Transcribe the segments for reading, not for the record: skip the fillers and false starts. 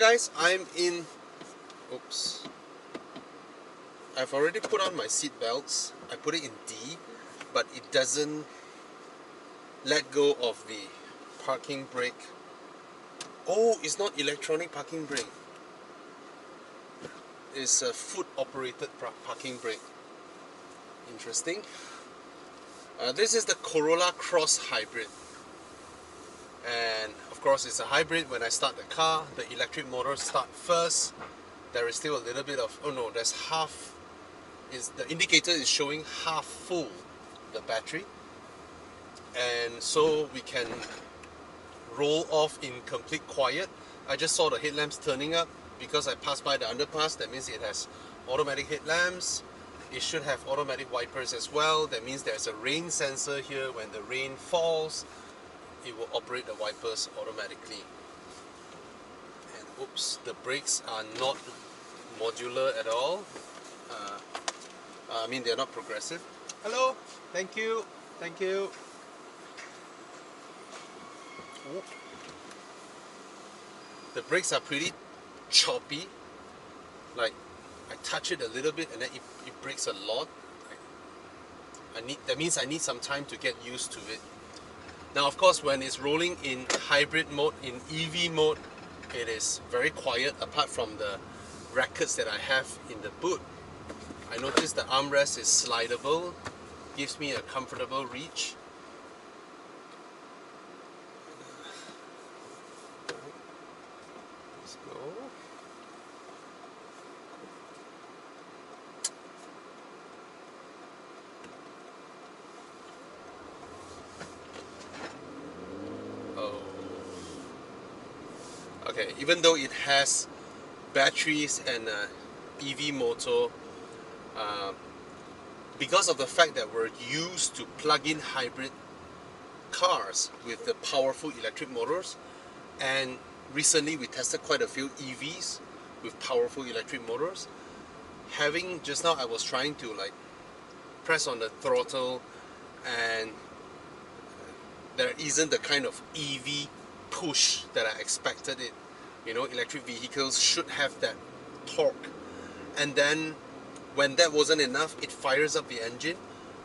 guys, I'm in. Oops. I've already put on my seat belts. I put it in D, but it doesn't let go of the parking brake. Oh, it's not electronic parking brake. It's a foot operated parking brake. Interesting. This is the Corolla Cross Hybrid. And of course it's a hybrid. When I start the car, the electric motor starts first. There is still a little bit of, oh no, there's half, the indicator is showing half full, the battery. And so we can roll off in complete quiet. I just saw the headlamps turning up because I passed by the underpass. That means it has automatic headlamps. It should have automatic wipers as well. That means there's a rain sensor here. When the rain falls, it will operate the wipers automatically. And oops, the brakes are not modular at all. I mean, they're not progressive. Hello, thank you, thank you. Ooh. The brakes are pretty choppy. Like, I touch it a little bit and then it brakes a lot. That means I need some time to get used to it. Now, of course, when it's rolling in hybrid mode, in EV mode, it is very quiet apart from the rackets that I have in the boot. I noticed the armrest is slidable, gives me a comfortable reach. Let's go. Oh. Okay, even though it has batteries and EV motor, because of the fact that we're used to plug-in hybrid cars with the powerful electric motors, and recently we tested quite a few EVs with powerful electric motors. Just now I was trying to like press on the throttle, and there isn't the kind of EV push that I expected it. You know, electric vehicles should have that torque. And then when that wasn't enough, it fires up the engine.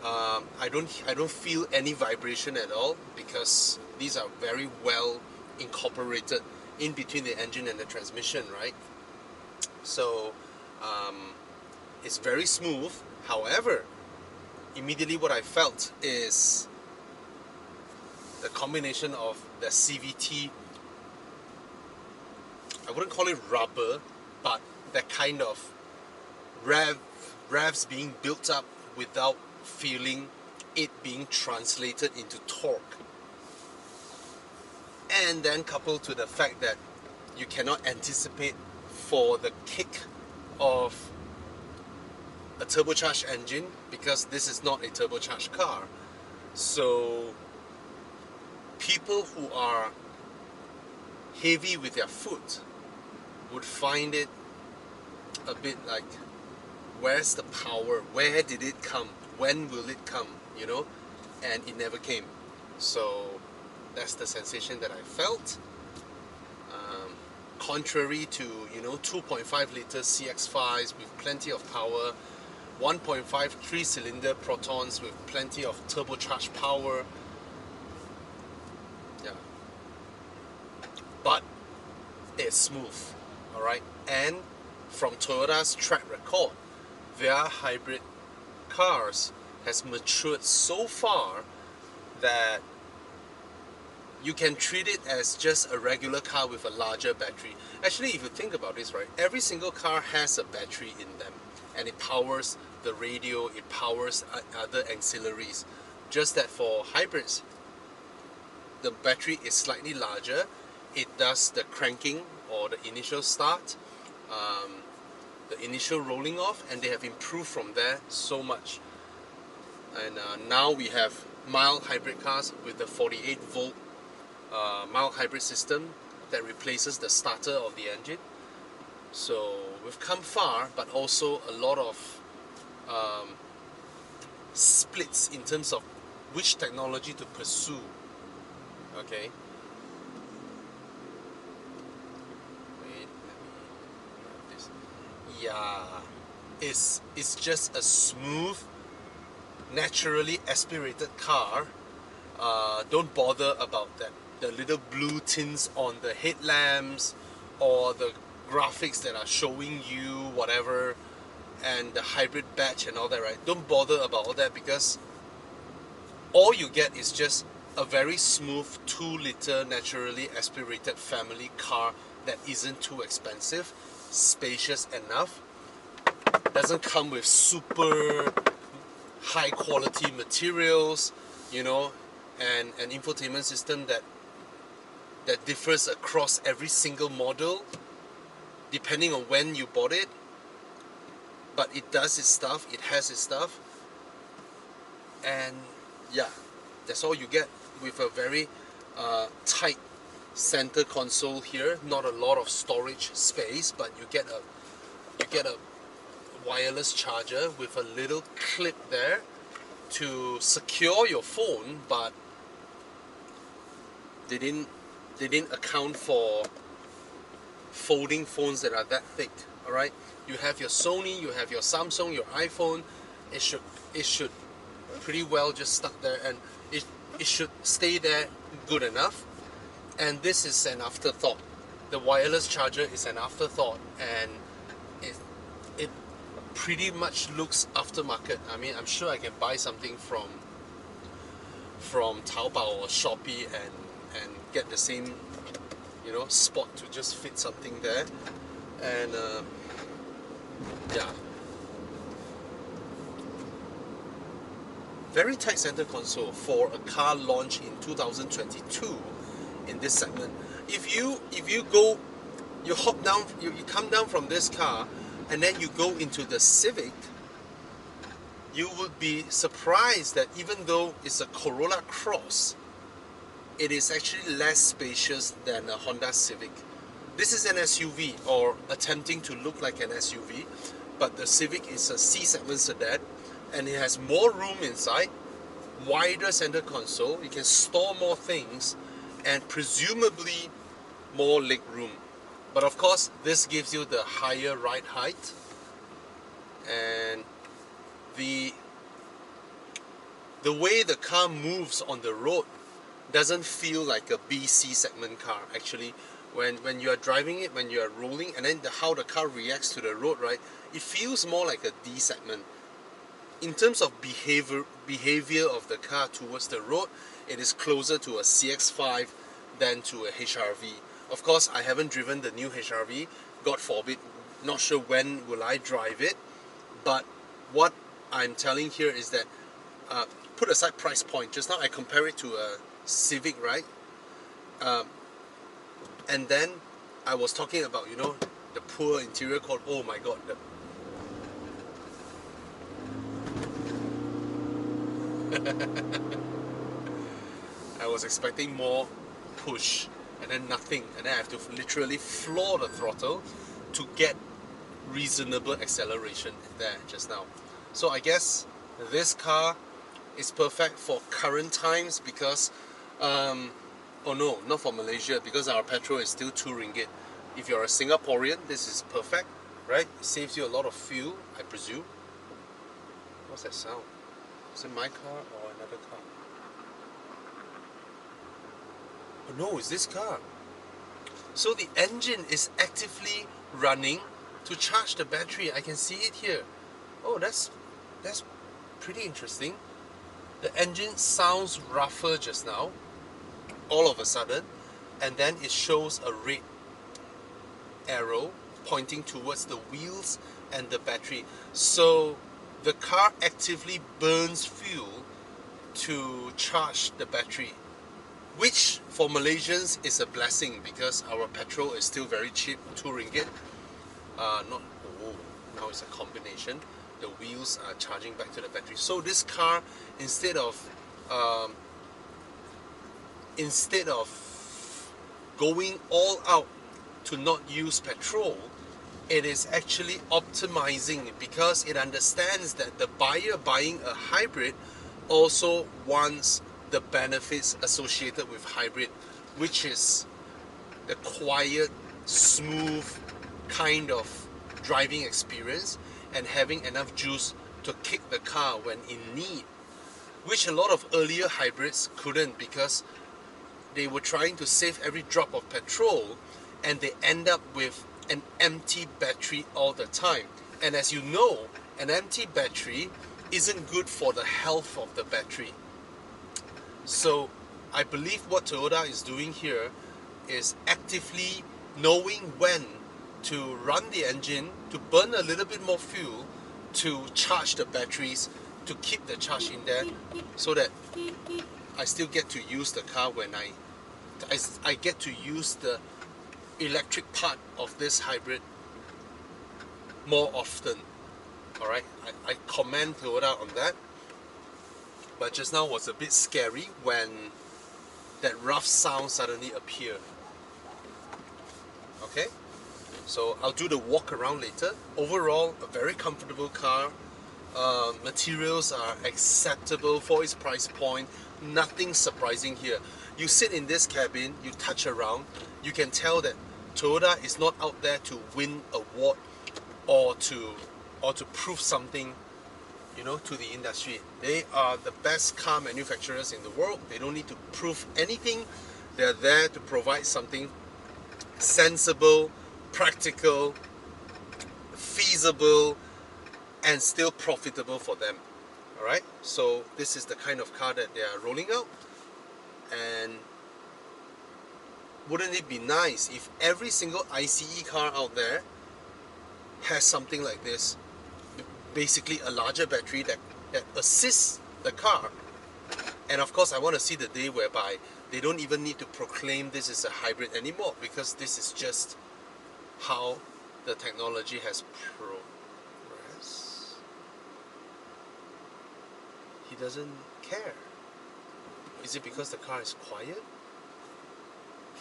I don't feel any vibration at all because these are very well incorporated in between the engine and the transmission, right? So it's very smooth. However, immediately what I felt is the combination of the CVT, I wouldn't call it rubber, but that kind of revs being built up without feeling it being translated into torque. And then coupled to the fact that you cannot anticipate for the kick of a turbocharged engine because this is not a turbocharged car. So people who are heavy with their foot would find it a bit like, where's the power? Where did it come? When will it come? You know? And it never came. So that's the sensation that I felt. Contrary to, 2.5 liter CX-5s with plenty of power, 1.5 3-cylinder Protons with plenty of turbocharged power. Yeah. But it's smooth, alright? And from Toyota's track record, their hybrid cars has matured so far that you can treat it as just a regular car with a larger battery. Actually, if you think about this, right, every single car has a battery in them, and it powers the radio, it powers other ancillaries. Just that for hybrids, the battery is slightly larger. It does the cranking or the initial start, the initial rolling off, and they have improved from there so much. And now we have mild hybrid cars with the 48 volt mild hybrid system that replaces the starter of the engine. So we've come far, but also a lot of splits in terms of which technology to pursue. Okay. Wait, let it's just a smooth, naturally aspirated car. Don't bother about the little blue tints on the headlamps or the graphics that are showing you whatever, and the hybrid badge and all that, right? Don't bother about all that, because all you get is just a very smooth 2-liter naturally aspirated family car that isn't too expensive, spacious enough, doesn't come with super high quality materials, you know, and an infotainment system that differs across every single model depending on when you bought it. But it does its stuff, it has its stuff, and yeah, that's all you get with a very tight center console here. Not a lot of storage space, but you get a wireless charger with a little clip there to secure your phone, but they didn't account for folding phones that are that thick. All right, you have your Sony, you have your Samsung, your iPhone. It should pretty well just stuck there, and it should stay there good enough. And this is an afterthought. The wireless charger is an afterthought, and it pretty much looks aftermarket. I mean, I'm sure I can buy something from Taobao or Shopee and get the same, you know, spot to just fit something there. And yeah, very tight center console for a car launched in 2022 in this segment. If you go, you hop down, you come down from this car, and then you go into the Civic, you would be surprised that even though it's a Corolla Cross, it is actually less spacious than a Honda Civic. This is an SUV, or attempting to look like an SUV, but the Civic is a C-segment sedan, and it has more room inside, wider center console, you can store more things, and presumably more leg room. But of course, this gives you the higher ride height, and the way the car moves on the road doesn't feel like a BC segment car. Actually, when you are driving it, when you are rolling, and then how the car reacts to the road, right, it feels more like a D segment. In terms of behavior of the car towards the road, it is closer to a CX-5 than to a HRV. Of course, I haven't driven the new HRV, God forbid, not sure when will I drive it, but what I'm telling here is that, put aside price point, just now I compare it to a Civic, right? And then I was talking about, you know, the poor interior called, oh my god, I was expecting more push, and then nothing, and then I have to literally floor the throttle to get reasonable acceleration there just now. So I guess this car is perfect for current times, because oh no, not for Malaysia, because our petrol is still 2 ringgit. If you're a Singaporean, this is perfect, right? It saves you a lot of fuel, I presume. What's that sound? Is it my car or another car? Oh no, it's this car. So the engine is actively running to charge the battery. I can see it here. Oh, that's pretty interesting. The engine sounds rougher just now, all of a sudden, and then it shows a red arrow pointing towards the wheels and the battery. So the car actively burns fuel to charge the battery, which for Malaysians is a blessing, because our petrol is still very cheap, 2 ringgit. Now it's a combination. The wheels are charging back to the battery. So this car, instead of going all out to not use petrol, it is actually optimizing, because it understands that the buyer buying a hybrid also wants the benefits associated with hybrid, which is the quiet, smooth kind of driving experience and having enough juice to kick the car when in need, which a lot of earlier hybrids couldn't, because they were trying to save every drop of petrol and they end up with an empty battery all the time. And as you know, an empty battery isn't good for the health of the battery. So I believe what Toyota is doing here is actively knowing when to run the engine, to burn a little bit more fuel, to charge the batteries, to keep the charge in there, so that I still get to use the car when I get to use the electric part of this hybrid more often. Alright, I commend Toyota on that. But just now was a bit scary when that rough sound suddenly appeared. Okay, so I'll do the walk around later. Overall, a very comfortable car. Materials are acceptable for its price point. Nothing surprising here. You sit in this cabin, you touch around, you can tell that Toyota is not out there to win award or to prove something, you know, to the industry. They are the best car manufacturers in the world. They don't need to prove anything. They're there to provide something sensible, practical, feasible, and still profitable for them. Alright, so this is the kind of car that they are rolling out. And wouldn't it be nice if every single ICE car out there has something like this? Basically a larger battery that assists the car. And of course I want to see the day whereby they don't even need to proclaim this is a hybrid anymore, because this is just how the technology has progressed. He doesn't care. Is it because the car is quiet?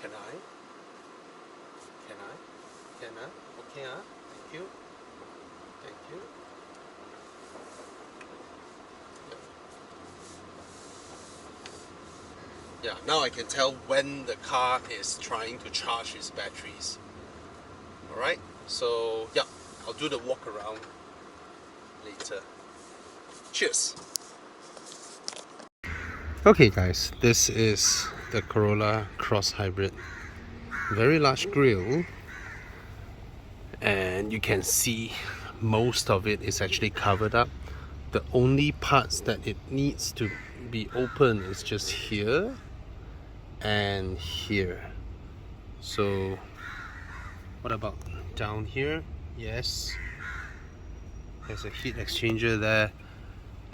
Can I? Okay, thank you. Thank you. Yeah, now I can tell when the car is trying to charge its batteries. Alright, so yeah, I'll do the walk around later. Cheers! Okay guys, this is the Corolla Cross Hybrid. Very large grille, and you can see most of it is actually covered up. The only parts that it needs to be open is just here and here. So what about down here? Yes, there's a heat exchanger there,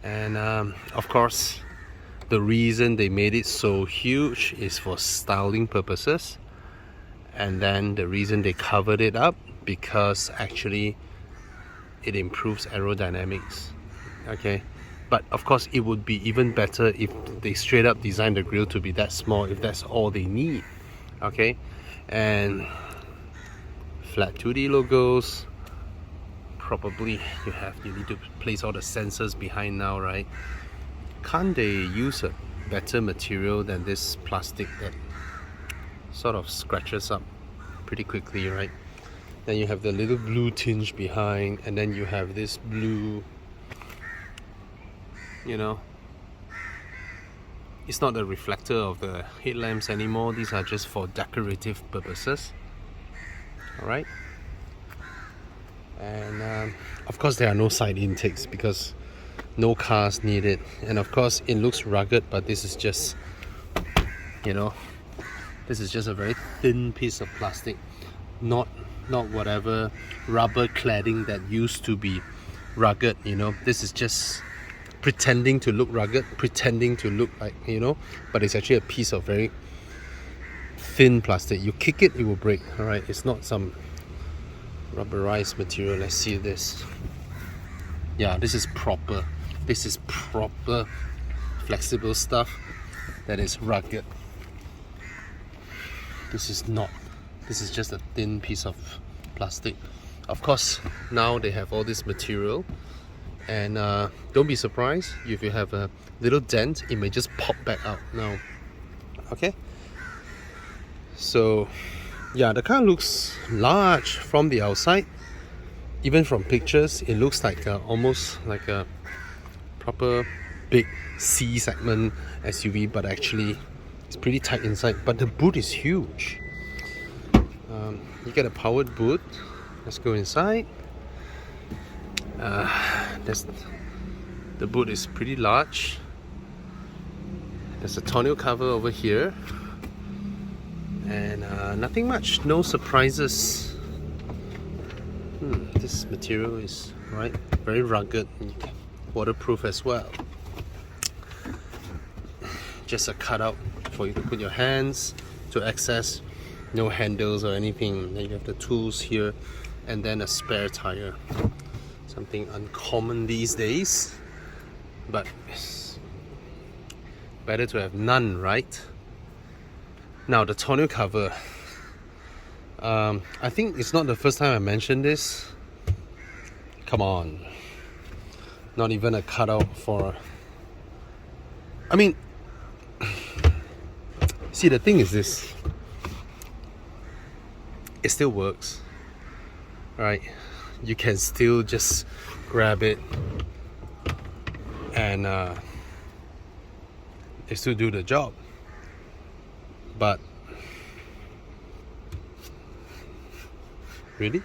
and of course the reason they made it so huge is for styling purposes, and then the reason they covered it up because actually it improves aerodynamics. Okay, but of course it would be even better if they straight up designed the grille to be that small, if that's all they need. Okay, and flat 2D logos. Probably you need to place all the sensors behind now, right? Can't they use a better material than this plastic that sort of scratches up pretty quickly, right? Then you have the little blue tinge behind, and then you have this blue, you know, it's not the reflector of the headlamps anymore. These are just for decorative purposes. Alright, and of course there are no side intakes because no cars need it. And of course it looks rugged, but this is just, you know, this is just a very thin piece of plastic, not whatever rubber cladding that used to be rugged, you know. This is just pretending to look rugged, pretending to look like, you know, but it's actually a piece of very thin plastic. You kick it, it will break. Alright, it's not some rubberized material. Let's see this. Yeah, this is proper flexible stuff that is rugged. This is not. This is just a thin piece of plastic. Of course now they have all this material, and don't be surprised if you have a little dent, it may just pop back out now. Okay, so yeah, the car looks large from the outside, even from pictures, it looks like almost like a proper big C segment SUV, but actually it's pretty tight inside. But the boot is huge. You get a powered boot. Let's go inside. The boot is pretty large. There's a tonneau cover over here, and nothing much, no surprises. This material is very rugged and waterproof as well. Just a cutout for you to put your hands to access. No handles or anything. Then you have the tools here, and then a spare tire. Something uncommon these days, but it's better to have none, right? Now the tonneau cover. I think it's not the first time I mentioned this. Come on. Not even a cutout for... I mean, see, the thing is this. It still works, right? You can still just grab it and it still do the job. But really,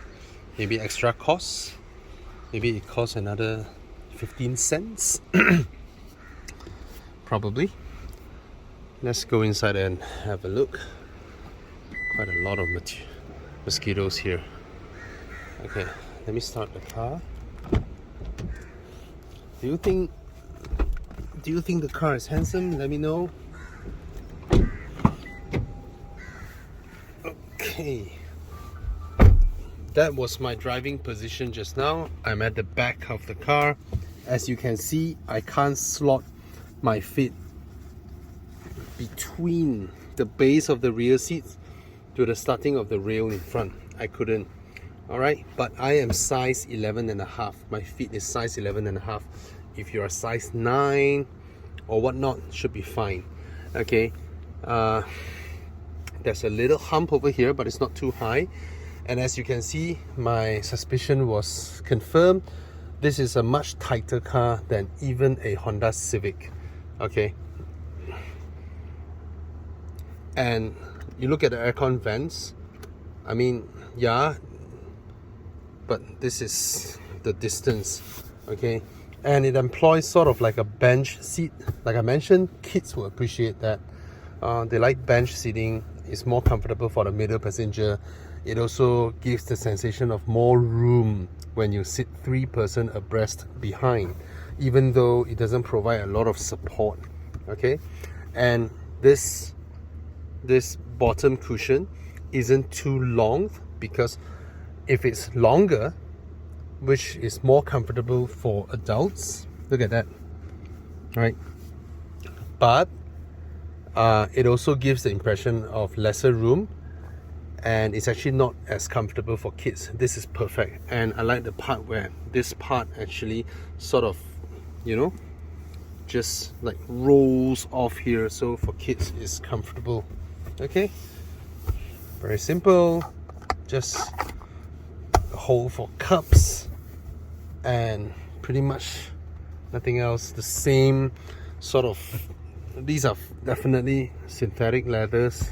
maybe extra costs. Maybe it costs another 15 cents. Probably. Let's go inside and have a look. Quite a lot of mosquitoes here. Okay, let me start the car. Do you think the car is handsome? Let me know. Okay. That was my driving position just now. I'm at the back of the car. As you can see, I can't slot my feet between the base of the rear seats to the starting of the rail in front. I couldn't. Alright, but I am size 11.5. My feet is size 11.5. If you're a size 9 or whatnot, should be fine. Okay. There's a little hump over here, but it's not too high. And as you can see, my suspicion was confirmed. This is a much tighter car than even a Honda Civic. Okay. And you look at the aircon vents. I mean, yeah, but this is the distance. Okay. And it employs sort of like a bench seat. Like I mentioned, kids will appreciate that. They like bench seating. It's more comfortable for the middle passenger. It also gives the sensation of more room when you sit 3-person abreast behind, even though it doesn't provide a lot of support. Okay, and this bottom cushion isn't too long, because if it's longer, which is more comfortable for adults, look at that, right? But it also gives the impression of lesser room, and it's actually not as comfortable for kids. This is perfect. And I like the part where this part actually sort of, you know, just like rolls off here, so for kids it's comfortable. Okay, very simple. Just a hole for cups and pretty much nothing else. The same sort of, these are definitely synthetic leathers,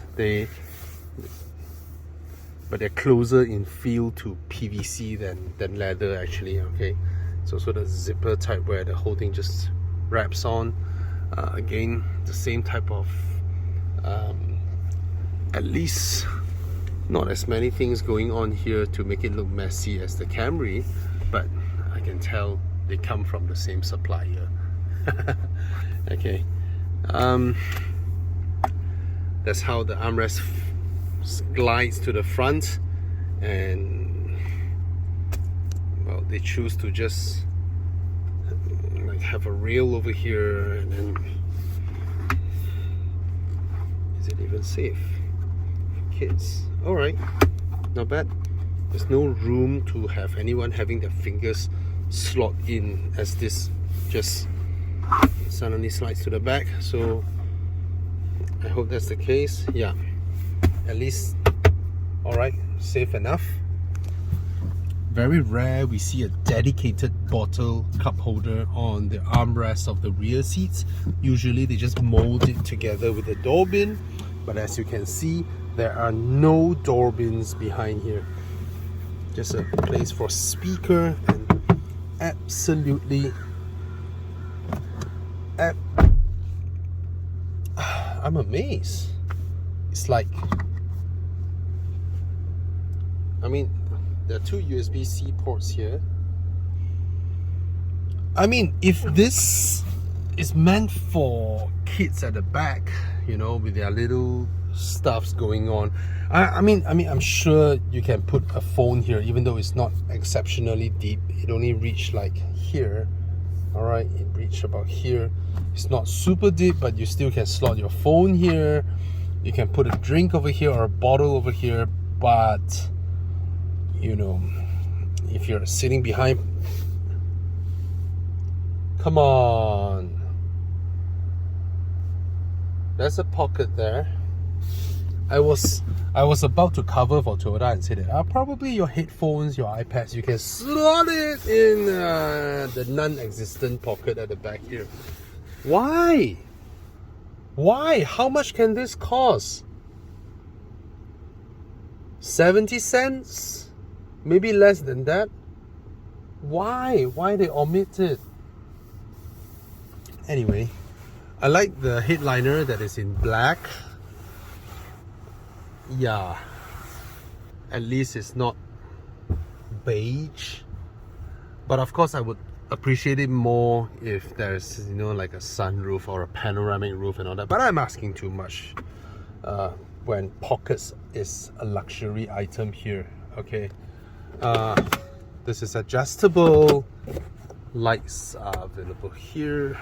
but they're closer in feel to PVC than leather actually. Okay, it's also the zipper type where the whole thing just wraps on. Again, the same type of at least not as many things going on here to make it look messy as the Camry, but I can tell they come from the same supplier. Okay, that's how the armrest glides to the front, and well, they choose to just like have a rail over here, and then is it even safe for kids? All right, not bad. There's no room to have anyone having their fingers slot in, as this just suddenly slides to the back. So I hope that's the case. Yeah, at least all right, safe enough. Very rare we see a dedicated bottle cup holder on the armrest of the rear seats. Usually they just mold it together with the door bin, but as you can see, there are no door bins behind here. Just a place for speaker, and absolutely I'm amazed. It's like, I mean, there are two USB-C ports here. I mean, if this is meant for kids at the back, you know, with their little stuffs going on, I mean, I'm sure you can put a phone here, even though it's not exceptionally deep. It only reached like here. All right, it reached about here. It's not super deep, but you still can slot your phone here. You can put a drink over here or a bottle over here, but you know, if you're sitting behind, come on, there's a pocket there. I was about to cover for Toyota and say that probably your headphones, your iPads, you can slot it in the non-existent pocket at the back here. Why? How much can this cost? 70 cents? Maybe less than that? Why they omit it? Anyway, I like the headliner that is in black. Yeah, at least it's not beige. But of course I would appreciate it more if there's, you know, like a sunroof or a panoramic roof and all that, but I'm asking too much when pockets is a luxury item here. Okay, this is adjustable. Lights are available here,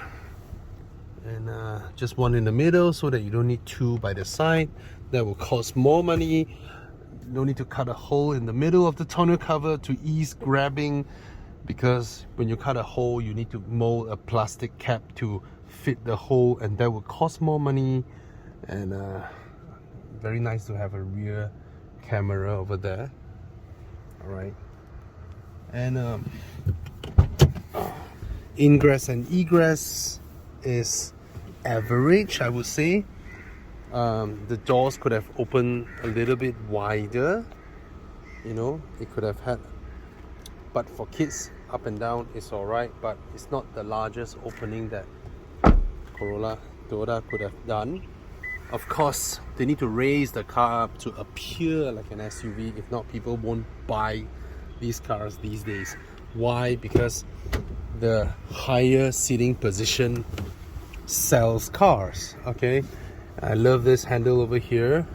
and just one in the middle so that you don't need two by the side. That will cost more money. No need to cut a hole in the middle of the tonneau cover to ease grabbing, because when you cut a hole you need to mold a plastic cap to fit the hole, and that will cost more money. And very nice to have a rear camera over there. All right, and ingress and egress is average, I would say. The doors could have opened a little bit wider, you know, it could have had, but for kids up and down it's alright, but it's not the largest opening that Toyota could have done. Of course, they need to raise the car up to appear like an SUV. If not, people won't buy these cars these days. Why? Because the higher seating position sells cars. Okay, I love this handle over here,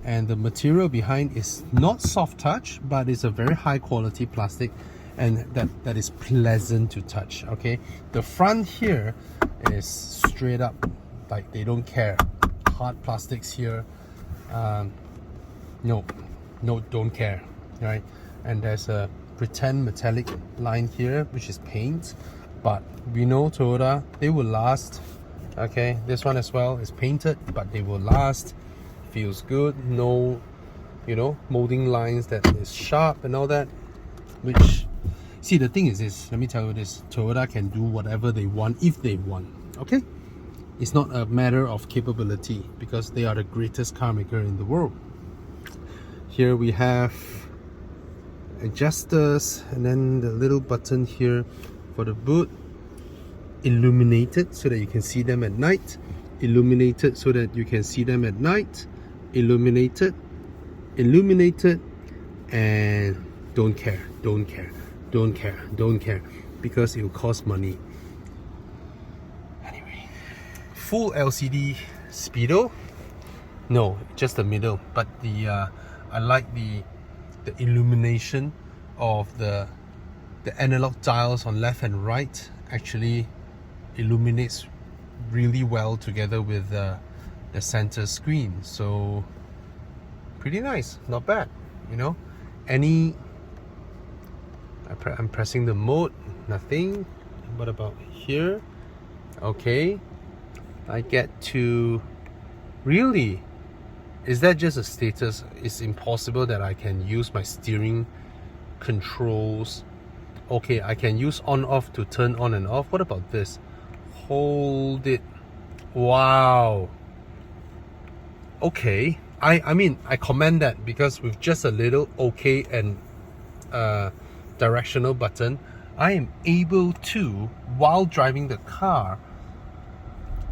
and the material behind is not soft touch, but it's a very high quality plastic, and that is pleasant to touch. Okay, the front here is straight up, like they don't care. Hard plastics here, no, don't care, right? And there's a pretend metallic line here, which is paint, but we know Toyota, they will last. Okay, this one as well is painted, but they will last. Feels good. No, you know, molding lines that is sharp and all that. Which, see, the thing is this, let me tell you this, Toyota can do whatever they want if they want. Okay, it's not a matter of capability, because they are the greatest car maker in the world. Here we have adjusters, and then the little button here for the boot. Illuminated so that you can see them at night. Illuminated so that you can see them at night. Illuminated, and don't care, because it will cost money. Anyway, full LCD speedo. No, just the middle, but the I like the illumination of the analog dials on left and right. Actually illuminates really well together with the center screen, so pretty nice, not bad, you know. I'm pressing the mode, nothing. What about here? Okay, I get to, really, is that just a status? It's impossible that I can use my steering controls. Okay, I can use on off to turn on and off. What about this? Hold it. Wow. Okay, I mean, I commend that, because with just a little OK and directional button, I am able to, while driving the car,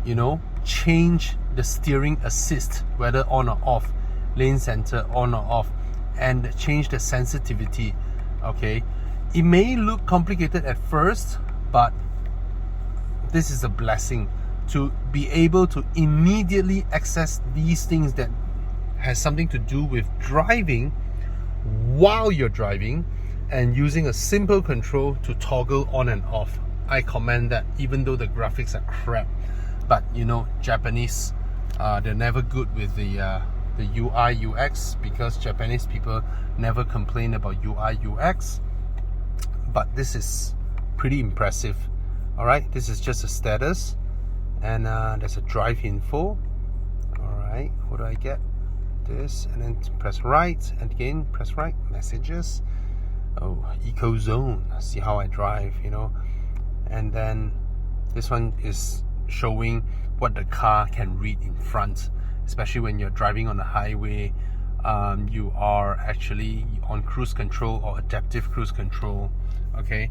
you know, change the steering assist, whether on or off, lane center on or off, and change the sensitivity. Okay, it may look complicated at first, but this is a blessing to be able to immediately access these things that has something to do with driving while you're driving, and using a simple control to toggle on and off. I commend that, even though the graphics are crap. But you know, Japanese, they're never good with the UI UX, because Japanese people never complain about UI UX. But this is pretty impressive. All right, this is just a status, and there's a drive info. All right, what do I get? This, and then press right, and again press right. Messages. Oh, eco zone. See how I drive, you know. And then this one is showing what the car can read in front, especially when you're driving on the highway. You are actually on cruise control or adaptive cruise control. Okay,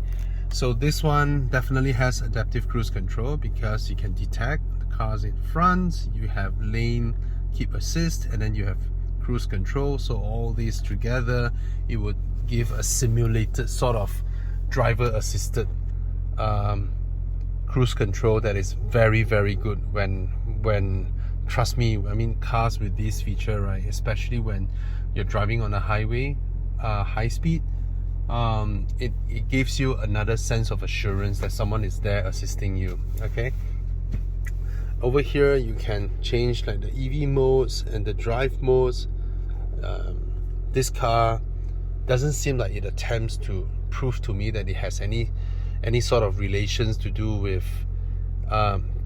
so this one definitely has adaptive cruise control, because you can detect the cars in front, you have lane keep assist, and then you have cruise control. So all these together, it would give a simulated sort of driver assisted cruise control that is very, very good when trust me, I mean, cars with this feature, right, especially when you're driving on a highway, high speed, it gives you another sense of assurance that someone is there assisting you. Okay, over here you can change like the EV modes and the drive modes. This car doesn't seem like it attempts to prove to me that it has any sort of relations to do with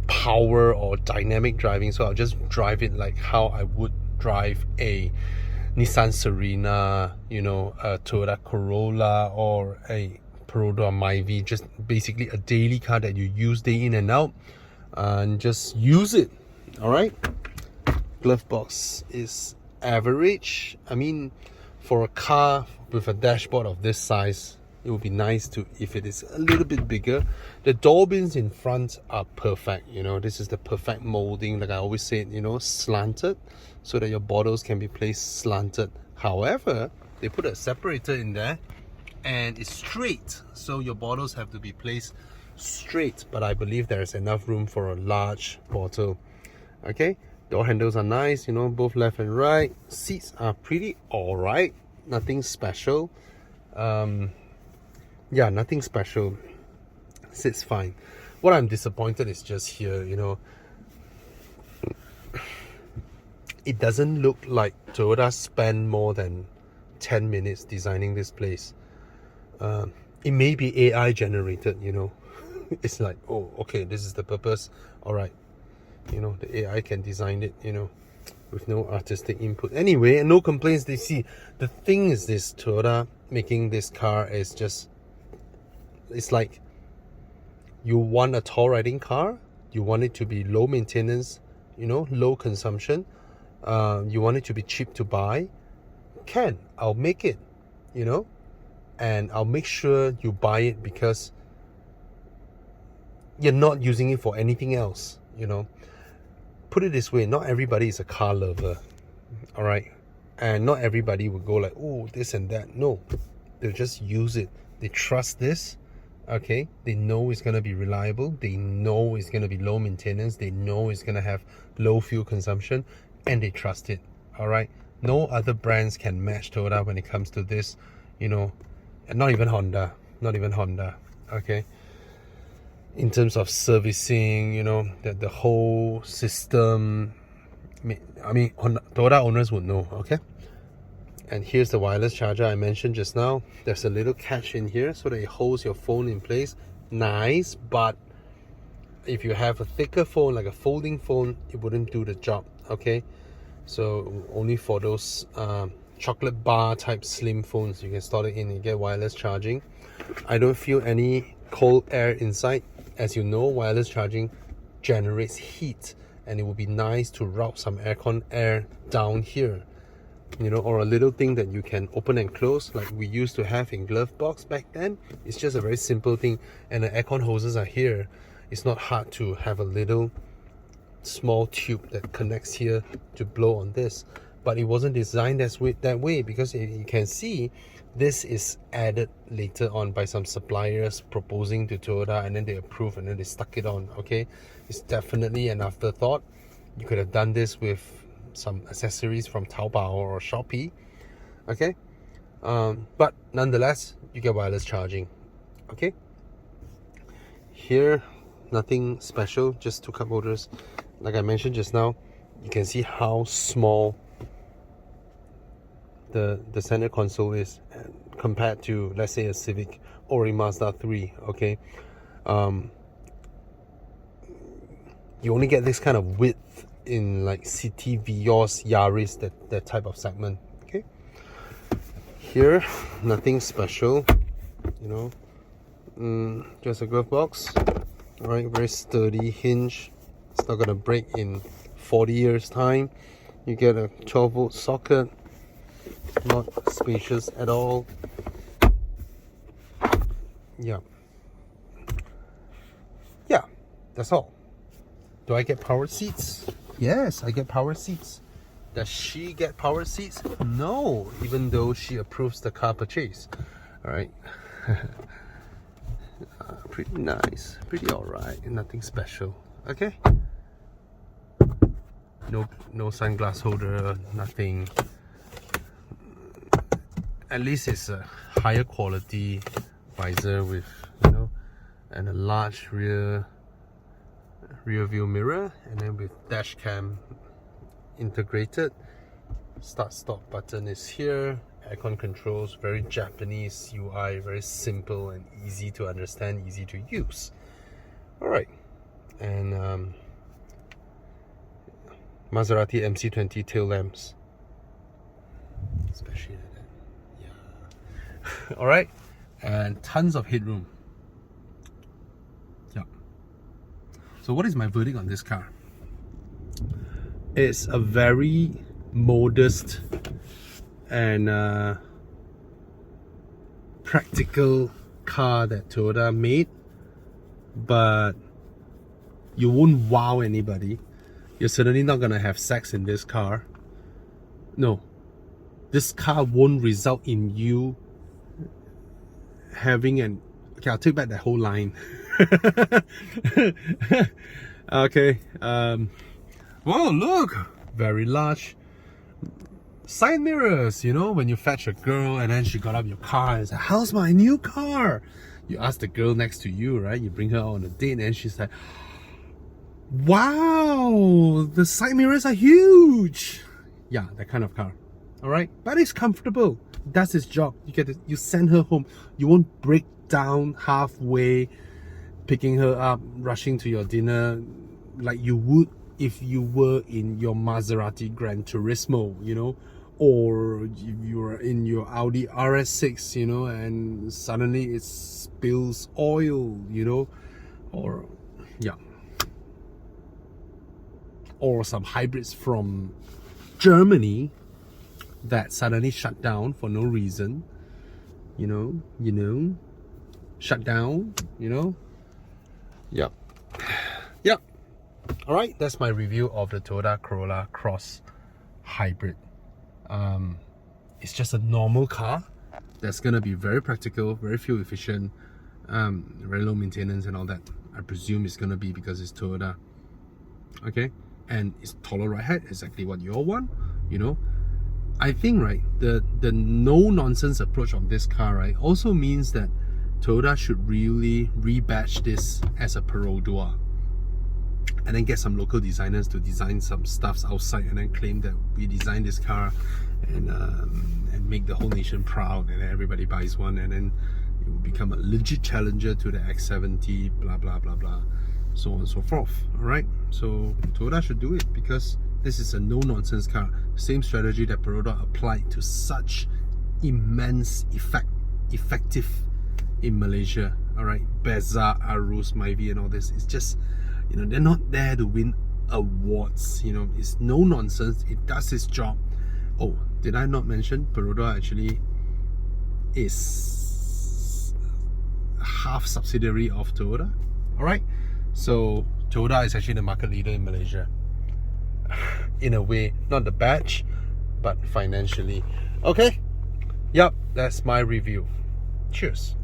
power or dynamic driving. So I'll just drive it like how I would drive a Nissan Serena, you know, a Toyota Corolla, or a Corolla Myvi. Just basically a daily car that you use day in and out, and just use it. All right, glove box is average. I mean, for a car with a dashboard of this size, it would be nice to, if it is a little bit bigger. The door bins in front are perfect, you know. This is the perfect molding, like I always say, you know, slanted, so that your bottles can be placed slanted. However, they put a separator in there, and it's straight, so your bottles have to be placed straight. But I believe there is enough room for a large bottle. Okay, door handles are nice, you know, both left and right. Seats are pretty alright, nothing special. Yeah, nothing special. Sits fine. What I'm disappointed is just here, you know, it doesn't look like Toyota spent more than 10 minutes designing this place. It may be AI generated, you know. It's like, oh, okay, this is the purpose. All right, you know, the AI can design it, you know, with no artistic input. Anyway, no complaints they see. The thing is, this Toyota making this car is just, it's like, you want a tall riding car, you want it to be low maintenance, you know, low consumption, you want it to be cheap to buy. I'll make it, you know, and I'll make sure you buy it, because you're not using it for anything else, you know. Put it this way, not everybody is a car lover, all right, and not everybody will go like, oh, this and that. No, they'll just use it. They trust this. Okay, they know it's going to be reliable, they know it's going to be low maintenance, they know it's going to have low fuel consumption, and they trust it. All right, no other brands can match Toyota when it comes to this, you know, and not even Honda. Okay, in terms of servicing, you know, the whole system, I mean, Toyota owners would know. Okay, and here's the wireless charger I mentioned just now. There's a little catch in here so that it holds your phone in place. Nice, but if you have a thicker phone, like a folding phone, it wouldn't do the job. Okay, so only for those chocolate bar type slim phones. You can slot it in and get wireless charging. I don't feel any cold air inside. As you know, wireless charging generates heat, and it would be nice to route some aircon air down here, you know, or a little thing that you can open and close like we used to have in glove box back then. It's just a very simple thing, and the aircon hoses are here. It's not hard to have a little small tube that connects here to blow on this, but it wasn't designed that way because you can see this is added later on by some suppliers proposing to Toyota, and then they approve and then they stuck it on. Okay, it's definitely an afterthought. You could have done this with some accessories from Taobao or Shopee. Okay, but nonetheless, you get wireless charging. Okay, here nothing special, just 2 cup holders. Like I mentioned just now, you can see how small the center console is compared to, let's say, a Civic or a Mazda 3. Okay, you only get this kind of width in like CT, Vios, Yaris, that type of segment. Okay, here nothing special, you know, just a glove box. All right, very sturdy hinge. It's not gonna break in 40 years time. You get a 12-volt socket. Not spacious at all. Yeah, that's all. Do I get power seats? Yes, I get power seats. Does she get power seats? No, even though she approves the car purchase. All right. Pretty nice, pretty all right, nothing special. Okay, no sunglass holder, nothing. At least it's a higher quality visor with, you know, and a large rear view mirror, and then with dash cam integrated. Start stop button is here. Aircon controls, very Japanese UI, very simple and easy to understand, easy to use. All right, and Maserati MC20 tail lamps, especially like that. Yeah. All right, and tons of headroom. Yeah. So what is my verdict on this car? It's a very modest and practical car that Toyota made, but you won't wow anybody. You're certainly not gonna have sex in this car. No, this car won't result in you having an... Okay, I'll take back that whole line. Okay, whoa, look, very large side mirrors. You know, when you fetch a girl and then she got up your car and said, "How's my new car?" You ask the girl next to you, right? You bring her on a date and she's like, "Wow, the side mirrors are huge." Yeah, that kind of car. All right, but it's comfortable. That's its job. You send her home. You won't break down halfway picking her up, rushing to your dinner like you would if you were in your Maserati Gran Turismo, you know, or if you were in your Audi RS6, you know, and suddenly it spills oil, you know, or yeah, or some hybrids from Germany that suddenly shut down for no reason, you know, shut down, you know. Yep. All right, that's my review of the Toyota Corolla Cross Hybrid. It's just a normal car that's gonna be very practical, very fuel efficient, very low maintenance and all that. I presume it's gonna be because it's Toyota. Okay, and it's taller ride height, exactly what you all want, you know. I think, right, the no-nonsense approach of this car, right, also means that Toyota should really rebadge this as a Perodua, and then get some local designers to design some stuffs outside and then claim that we designed this car and make the whole nation proud, and then everybody buys one, and then it will become a legit challenger to the X70, blah blah blah blah, so on and so forth. All right, so Toyota should do it because This is a no-nonsense car. Same strategy that Corolla applied to such immense effective in Malaysia. All right, Beza, Arus, Myvi, and all this. It's just, you know, they're not there to win awards. You know, it's no nonsense. It does its job. Oh, did I not mention Corolla actually is half subsidiary of Toyota? All right, so Toyota is actually the market leader in Malaysia. In a way, not the badge, but financially. Okay, yep, that's my review. Cheers.